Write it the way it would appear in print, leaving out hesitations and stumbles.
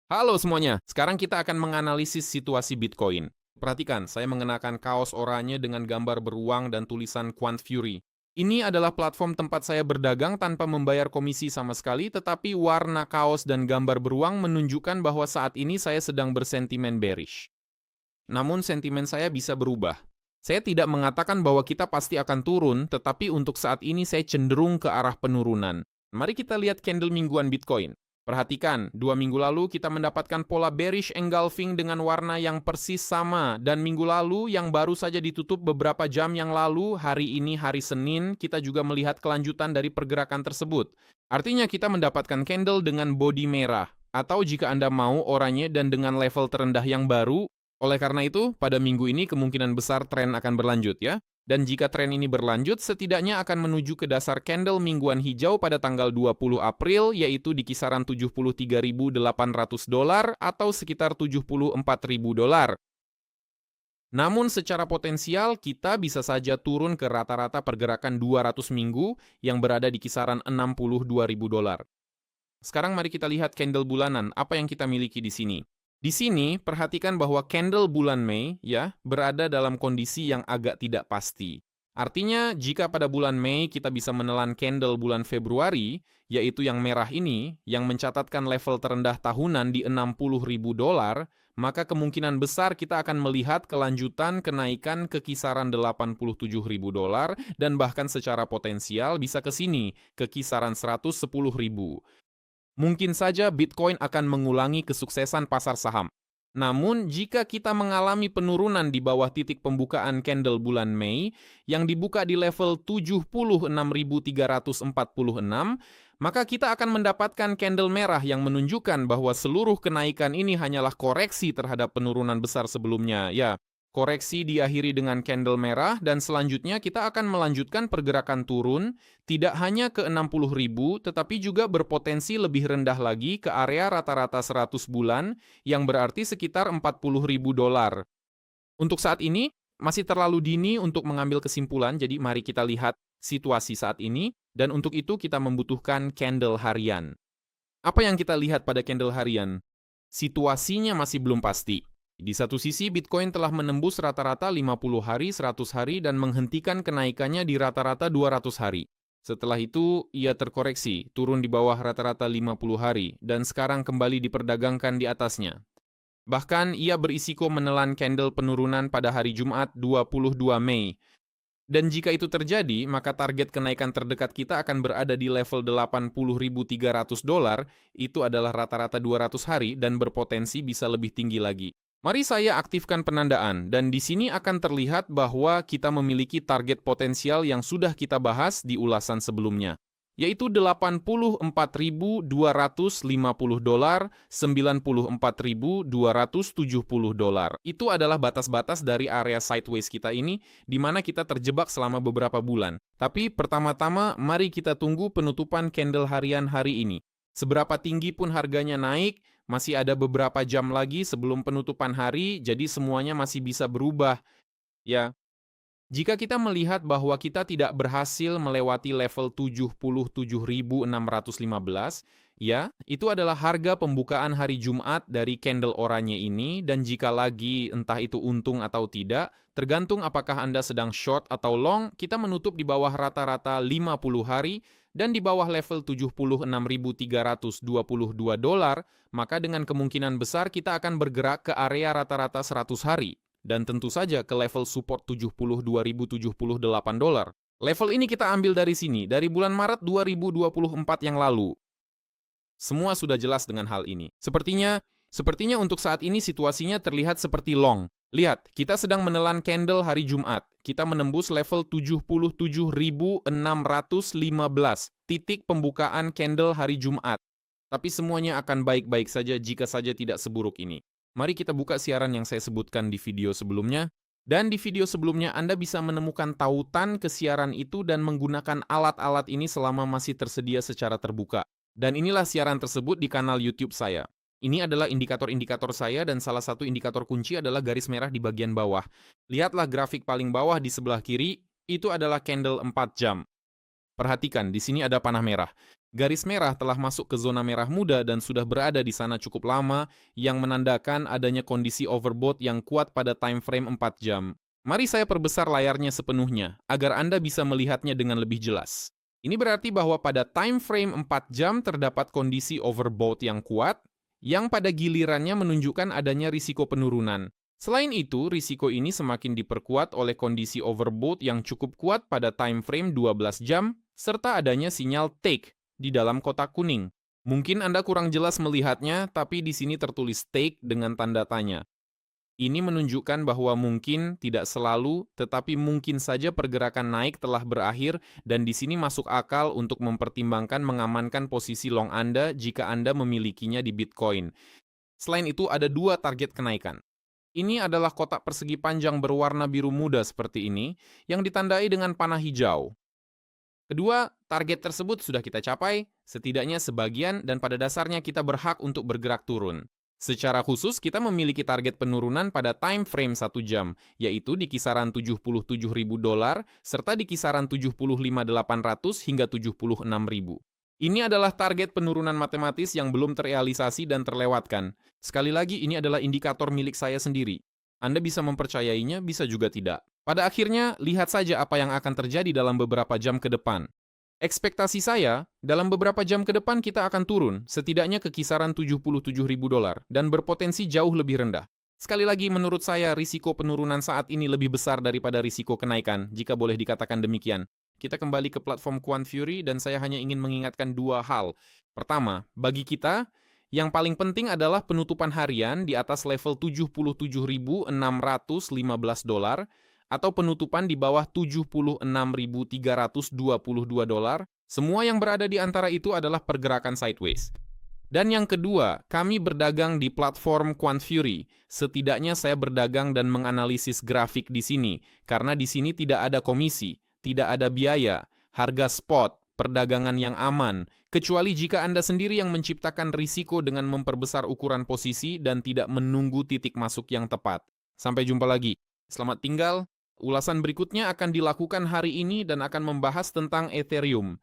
Halo semuanya, sekarang kita akan menganalisis situasi Bitcoin. Perhatikan, saya mengenakan kaos oranye dengan gambar beruang dan tulisan Quant Fury. Ini adalah platform tempat saya berdagang tanpa membayar komisi sama sekali, tetapi warna kaos dan gambar beruang menunjukkan bahwa saat ini saya sedang bersentimen bearish. Namun sentimen saya bisa berubah. Saya tidak mengatakan bahwa kita pasti akan turun, tetapi untuk saat ini saya cenderung ke arah penurunan. Mari kita lihat candle mingguan Bitcoin. Perhatikan, 2 minggu lalu kita mendapatkan pola bearish engulfing dengan warna yang persis sama, dan minggu lalu yang baru saja ditutup beberapa jam yang lalu, hari ini hari Senin, kita juga melihat kelanjutan dari pergerakan tersebut. Artinya kita mendapatkan candle dengan body merah, atau jika Anda mau oranye dan dengan level terendah yang baru. Oleh karena itu, pada minggu ini kemungkinan besar tren akan berlanjut ya. Dan jika tren ini berlanjut, setidaknya akan menuju ke dasar candle mingguan hijau pada tanggal 20 April, yaitu di kisaran $73.800 atau sekitar $74.000. Namun secara potensial, kita bisa saja turun ke rata-rata pergerakan 200 minggu yang berada di kisaran $62.000. Sekarang mari kita lihat candle bulanan, apa yang kita miliki di sini. Di sini, perhatikan bahwa candle bulan Mei ya berada dalam kondisi yang agak tidak pasti. Artinya, jika pada bulan Mei kita bisa menelan candle bulan Februari, yaitu yang merah ini, yang mencatatkan level terendah tahunan di $60.000, maka kemungkinan besar kita akan melihat kelanjutan kenaikan ke kisaran $87.000 dan bahkan secara potensial bisa ke sini, ke kisaran $110.000. Mungkin saja Bitcoin akan mengulangi kesuksesan pasar saham. Namun, jika kita mengalami penurunan di bawah titik pembukaan candle bulan Mei yang dibuka di level 76.346, maka kita akan mendapatkan candle merah yang menunjukkan bahwa seluruh kenaikan ini hanyalah koreksi terhadap penurunan besar sebelumnya. Ya, koreksi diakhiri dengan candle merah dan selanjutnya kita akan melanjutkan pergerakan turun tidak hanya ke 60.000 tetapi juga berpotensi lebih rendah lagi ke area rata-rata 100 bulan yang berarti sekitar $40.000. Untuk saat ini masih terlalu dini untuk mengambil kesimpulan, jadi mari kita lihat situasi saat ini dan untuk itu kita membutuhkan candle harian. Apa yang kita lihat pada candle harian? Situasinya masih belum pasti. Di satu sisi, Bitcoin telah menembus rata-rata 50 hari, 100 hari, dan menghentikan kenaikannya di rata-rata 200 hari. Setelah itu, ia terkoreksi, turun di bawah rata-rata 50 hari, dan sekarang kembali diperdagangkan di atasnya. Bahkan, ia berisiko menelan candle penurunan pada hari Jumat 22 Mei. Dan jika itu terjadi, maka target kenaikan terdekat kita akan berada di level $80.300, itu adalah rata-rata 200 hari dan berpotensi bisa lebih tinggi lagi. Mari saya aktifkan penandaan, dan di sini akan terlihat bahwa kita memiliki target potensial yang sudah kita bahas di ulasan sebelumnya, yaitu $84.250, $94.270. Itu adalah batas-batas dari area sideways kita ini, di mana kita terjebak selama beberapa bulan. Tapi pertama-tama, mari kita tunggu penutupan candle harian hari ini. Seberapa tinggi pun harganya naik, masih ada beberapa jam lagi sebelum penutupan hari, jadi semuanya masih bisa berubah. Ya, jika kita melihat bahwa kita tidak berhasil melewati level 77.615, ya, itu adalah harga pembukaan hari Jumat dari candle oranye ini, dan jika lagi entah itu untung atau tidak, tergantung apakah Anda sedang short atau long, kita menutup di bawah rata-rata 50 hari, dan di bawah level $76.322, maka dengan kemungkinan besar kita akan bergerak ke area rata-rata 100 hari. Dan tentu saja ke level support $72.078. Level ini kita ambil dari sini, dari bulan Maret 2024 yang lalu. Semua sudah jelas dengan hal ini. Sepertinya untuk saat ini situasinya terlihat seperti long. Lihat, kita sedang menelan candle hari Jumat. Kita menembus level 77.615, titik pembukaan candle hari Jumat. Tapi semuanya akan baik-baik saja jika saja tidak seburuk ini. Mari kita buka siaran yang saya sebutkan di video sebelumnya. Dan di video sebelumnya Anda bisa menemukan tautan ke siaran itu dan menggunakan alat-alat ini selama masih tersedia secara terbuka. Dan inilah siaran tersebut di kanal YouTube saya. Ini adalah indikator-indikator saya dan salah satu indikator kunci adalah garis merah di bagian bawah. Lihatlah grafik paling bawah di sebelah kiri, itu adalah candle 4 jam. Perhatikan, di sini ada panah merah. Garis merah telah masuk ke zona merah muda dan sudah berada di sana cukup lama, yang menandakan adanya kondisi overbought yang kuat pada time frame 4 jam. Mari saya perbesar layarnya sepenuhnya, agar Anda bisa melihatnya dengan lebih jelas. Ini berarti bahwa pada time frame 4 jam terdapat kondisi overbought yang kuat, yang pada gilirannya menunjukkan adanya risiko penurunan. Selain itu, risiko ini semakin diperkuat oleh kondisi overbought yang cukup kuat pada time frame 12 jam, serta adanya sinyal take di dalam kotak kuning. Mungkin Anda kurang jelas melihatnya, tapi di sini tertulis take dengan tanda tanya. Ini menunjukkan bahwa mungkin, tidak selalu, tetapi mungkin saja pergerakan naik telah berakhir dan di sini masuk akal untuk mempertimbangkan mengamankan posisi long Anda jika Anda memilikinya di Bitcoin. Selain itu, ada dua target kenaikan. Ini adalah kotak persegi panjang berwarna biru muda seperti ini, yang ditandai dengan panah hijau. Kedua, target tersebut sudah kita capai, setidaknya sebagian dan pada dasarnya kita berhak untuk bergerak turun. Secara khusus, kita memiliki target penurunan pada time frame 1 jam, yaitu di kisaran $77.000 serta di kisaran 75.800 hingga 76.000. Ini adalah target penurunan matematis yang belum terrealisasi dan terlewatkan. Sekali lagi, ini adalah indikator milik saya sendiri. Anda bisa mempercayainya, bisa juga tidak. Pada akhirnya, lihat saja apa yang akan terjadi dalam beberapa jam ke depan. Ekspektasi saya, dalam beberapa jam ke depan kita akan turun, setidaknya ke kisaran $77.000 dan berpotensi jauh lebih rendah. Sekali lagi, menurut saya, risiko penurunan saat ini lebih besar daripada risiko kenaikan, jika boleh dikatakan demikian. Kita kembali ke platform Quant Fury dan saya hanya ingin mengingatkan dua hal. Pertama, bagi kita, yang paling penting adalah penutupan harian di atas level $77.615 atau penutupan di bawah $76.322. Semua yang berada di antara itu adalah pergerakan sideways. Dan yang kedua, kami berdagang di platform Quant Fury. Setidaknya saya berdagang dan menganalisis grafik di sini, karena di sini tidak ada komisi, tidak ada biaya, harga spot, perdagangan yang aman, kecuali jika Anda sendiri yang menciptakan risiko dengan memperbesar ukuran posisi dan tidak menunggu titik masuk yang tepat. Sampai jumpa lagi. Selamat tinggal. Ulasan berikutnya akan dilakukan hari ini dan akan membahas tentang Ethereum.